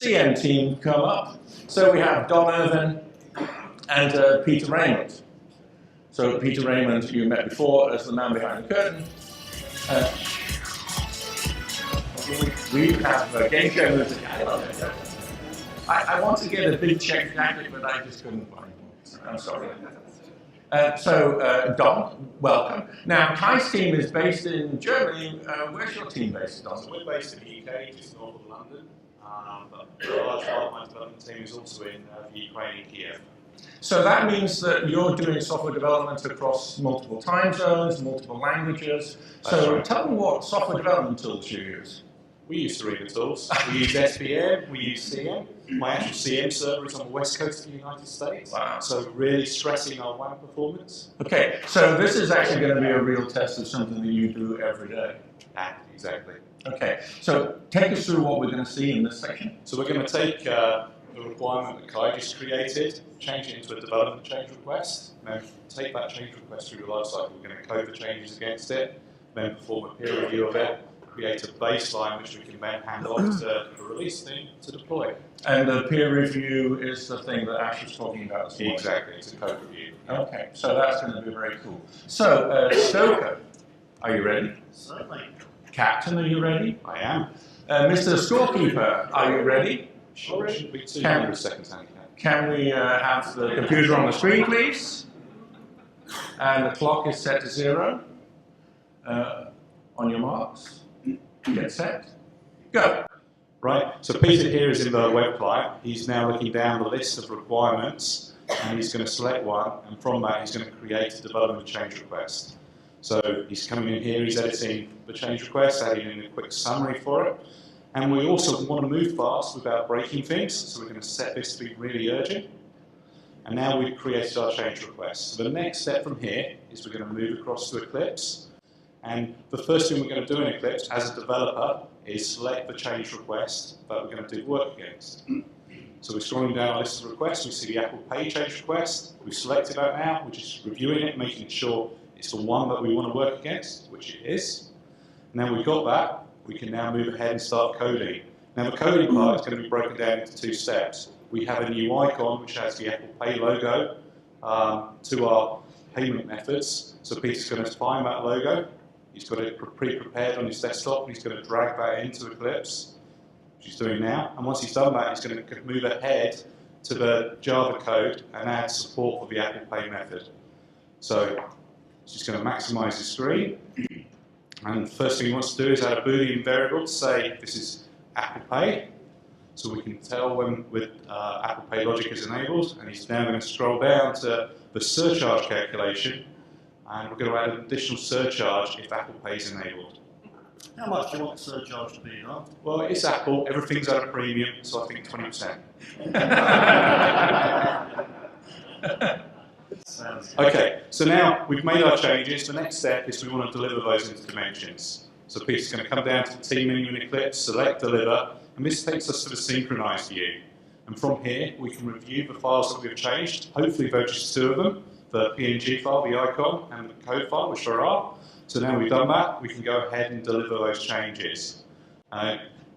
CM team come up. So we have Don Irvin and Peter Raymond. So Peter Raymond, you met before as the man behind the curtain. We have game show music. I want to get a big check jacket, but I just couldn't find one. I'm sorry. Don, welcome. Now, Kai's team is based in Germany. Where's your team based, Don? So we're based in the UK, just north of London. But a large part of my development team is also in the Ukraine in Kiev. So that means that you're doing software development across multiple time zones, multiple languages. So right. Tell me what software development tools you use. We use three of the tools. We use SVM, we use CM. My actual CM server is on the west coast of the United States. Wow. So really stressing our WAN performance. Okay, so this is actually going to be a real test of something that you do every day. Exactly. Okay, so take us through what we're going to see in this section. So we're going to take the requirement that Kai just created, change it into a development change request, then take that change request through the lifecycle. We're going to code the changes against it, then perform a peer review of it, create a baseline which we can then hand off to the release team to deploy. And the peer review is the thing that Ash was talking about as well. Exactly, it's a code review. Okay, so that's going to be very cool. So, Stoker, are you ready? Certainly. Captain, are you ready? I am. Mr. Scorekeeper, are you ready? Sure, it shouldn't be 200 seconds handicap. Can we have the computer on the screen, please? And the clock is set to 0. On your marks, get set, go. Right, so Peter here is in the web client. He's now looking down the list of requirements and he's going to select one, and from that he's going to create a development change request. So he's coming in here, he's editing the change request, adding in a quick summary for it. And we also want to move fast without breaking things, so we're going to set this to be really urgent. And now we've created our change request. So the next step from here is we're going to move across to Eclipse. And the first thing we're going to do in Eclipse as a developer is select the change request that we're going to do work against. So we're scrolling down our list of requests, we see the Apple Pay change request. We've selected that now, we're just reviewing it, making sure it's the one that we want to work against, which it is. Now we've got that, we can now move ahead and start coding. Now the coding part is going to be broken down into 2 steps. We have a new icon which has the Apple Pay logo to our payment methods. So Peter's going to find that logo. He's got it pre-prepared on his desktop, and he's going to drag that into Eclipse, which he's doing now. And once he's done that, he's going to move ahead to the Java code and add support for the Apple Pay method. So he's just going to maximize his screen. And the first thing he wants to do is add a Boolean variable to say this is Apple Pay. So we can tell when with Apple Pay logic is enabled. And he's now going to scroll down to the surcharge calculation. And we're going to add an additional surcharge if Apple Pay is enabled. How much do you want the surcharge to be, huh? Well, it's Apple, everything's at a premium, so I think 20%. Okay, so now we've made our changes. The next step is we want to deliver those into dimensions. So Peter's going to come down to the team menu in Eclipse, select deliver, and this takes us to the synchronize view. And from here, we can review the files that we've changed. Hopefully, there are just 2 of them. The PNG file, the icon, and the code file, which there are. So now we've done that, we can go ahead and deliver those changes.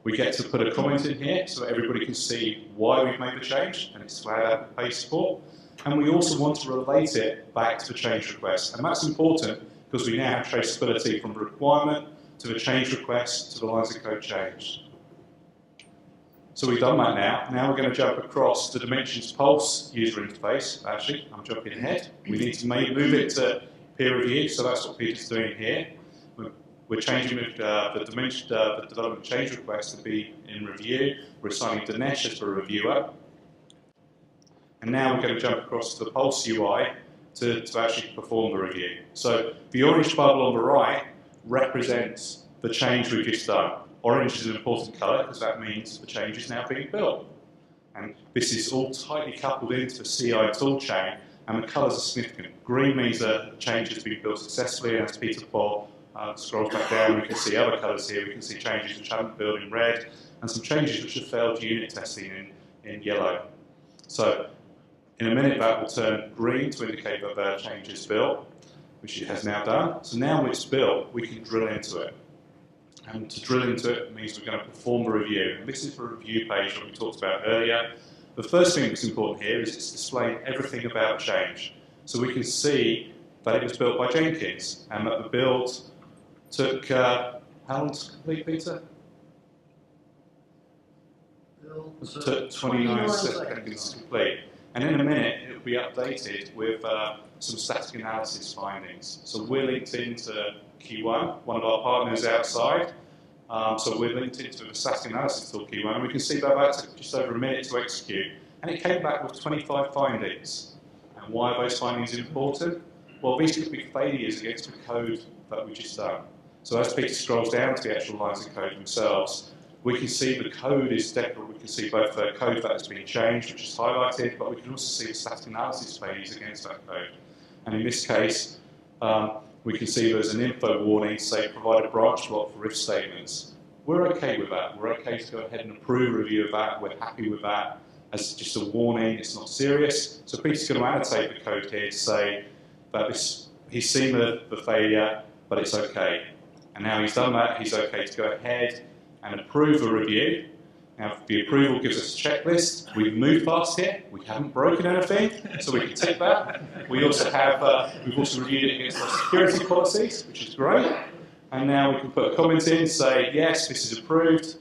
We get to put a comment in here so that everybody can see why we've made the change, and it's to add Apple Pay support. And we also want to relate it back to the change request. And that's important because we now have traceability from the requirement to the change request to the lines of code changed. So we've done that now. Now we're going to jump across the Dimensions Pulse user interface. Actually, I'm jumping ahead. We need to move it to peer review, so that's what Peter's doing here. We're changing the development change request to be in review. We're assigning Dinesh as the reviewer. And now we're going to jump across to the Pulse UI to actually perform the review. So the orange bubble on the right represents the change we've just done. Orange is an important colour because that means the change is now being built. And this is all tightly coupled into the CI toolchain, and the colours are significant. Green means that the change has been built successfully, and as Peter Paul scrolls back down, we can see other colours here. We can see changes which haven't built in red, and some changes which have failed unit testing in yellow. So in a minute that will turn green to indicate that the change is built, which it has now done. So now it's built, we can drill into it. And to drill into it means we're going to perform the review. And this is the review page that we talked about earlier. The first thing that's important here is it's displaying everything about change. So we can see that it was built by Jenkins and that the build took, how long to complete, Peter? It took 29 seconds to complete. And in a minute, it will be updated with some static analysis findings. So we're linked into Key1, one of our partners outside. So we're linked into the static analysis tool Key1, and we can see that took just over a minute to execute. And it came back with 25 findings. And why are those findings important? Well, these could be failures against the code that we just done. So as Peter scrolls down to the actual lines of code themselves, we can see the code is decorated. We can see both the code that has been changed, which is highlighted, but we can also see the static analysis failures against that code. And in this case, we can see there's an info warning, say provide a branch block for if statements. We're okay with that. We're okay to go ahead and approve a review of that. We're happy with that as just a warning. It's not serious. So Peter's going to annotate the code here to say that he's seen the failure, but it's okay. And now he's done that, he's okay to go ahead and approve a review. Now, the approval gives us a checklist. We've moved past here. We haven't broken anything, so we can tick that. We also have, we've also reviewed it against our security policies, which is great. And now we can put a comment in, say, yes, this is approved,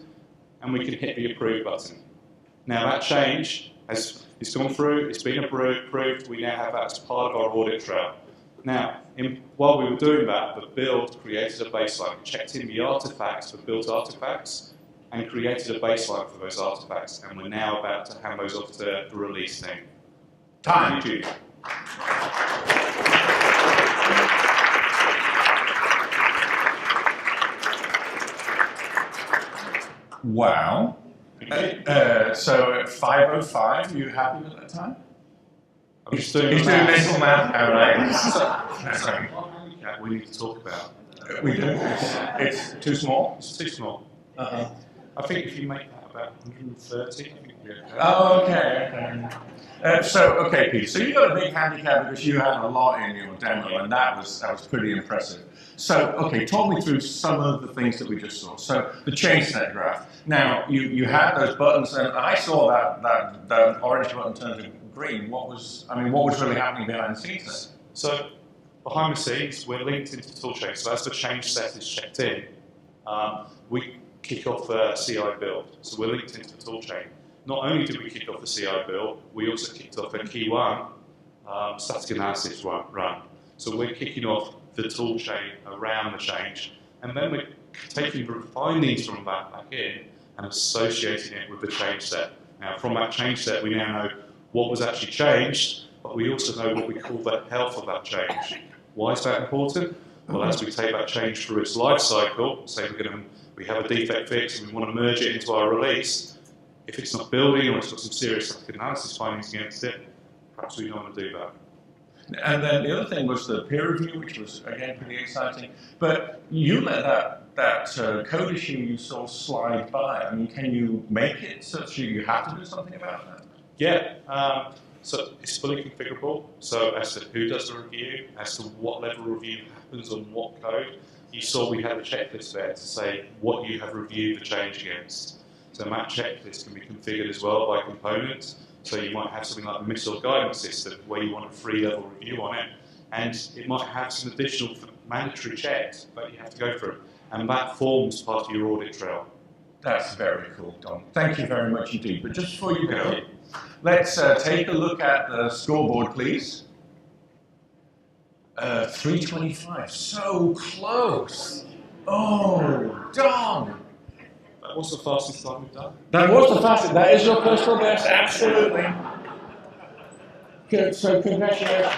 and we can hit the approve button. Now, that change has gone through, it's been approved, we now have that as part of our audit trail. Now, while we were doing that, the build created a baseline. We checked in the artifacts, the built artifacts, and created a baseline for those artifacts. And we're now about to hand those off to the release team. Time. Thank you. Wow. So at 5:05, are you happy with that time? I'm just doing He's doing mental math. All right. Sorry. We need to talk about. We do. It's too small. It's too small. Uh-huh. I think if you make that about 130, I think we're okay. Oh, okay. Okay, Pete. So you got a big handicap because you had a lot in your demo, and that was pretty impressive. So, okay, talk me through some of the things that we just saw. So the change set graph. Now you had those buttons, and I saw that orange button turn to green. What was really happening behind the scenes there? So behind the scenes, we're linked into toolchain. So as the change set is checked in, we kick off a CI build. So we're linked into the toolchain. Not only did we kick off the CI build, we also kicked off a Key1 static analysis run. So we're kicking off the toolchain around the change, and then we're taking the findings from that back in and associating it with the change set. Now, from that change set, we now know what was actually changed, but we also know what we call the health of that change. Why is that important? Well, as we take that change through its life cycle, say we have a defect fix and we want to merge it into our release, if it's not building or it's got some serious static analysis findings against it, perhaps we don't want to do that. And then the other thing was the peer review, which was, again, pretty exciting. But you let that code issue you saw slide by. I mean, can you make it such that you have to do something about that? Yeah. So it's fully configurable. So as to who does the review, as to what level of review happens on what code. You saw we had a checklist there to say what you have reviewed the change against. So that checklist can be configured as well by components. So you might have something like a missile guidance system where you want a 3-level review on it, and it might have some additional mandatory checks that you have to go through, and that forms part of your audit trail. That's very cool, Don. Thank you very much indeed. But just before you go, let's take a look at the scoreboard, please. 325, so close. Oh, Don. That was the fastest time we've done. That was the fastest. That is your personal best, absolutely. Good, so congratulations.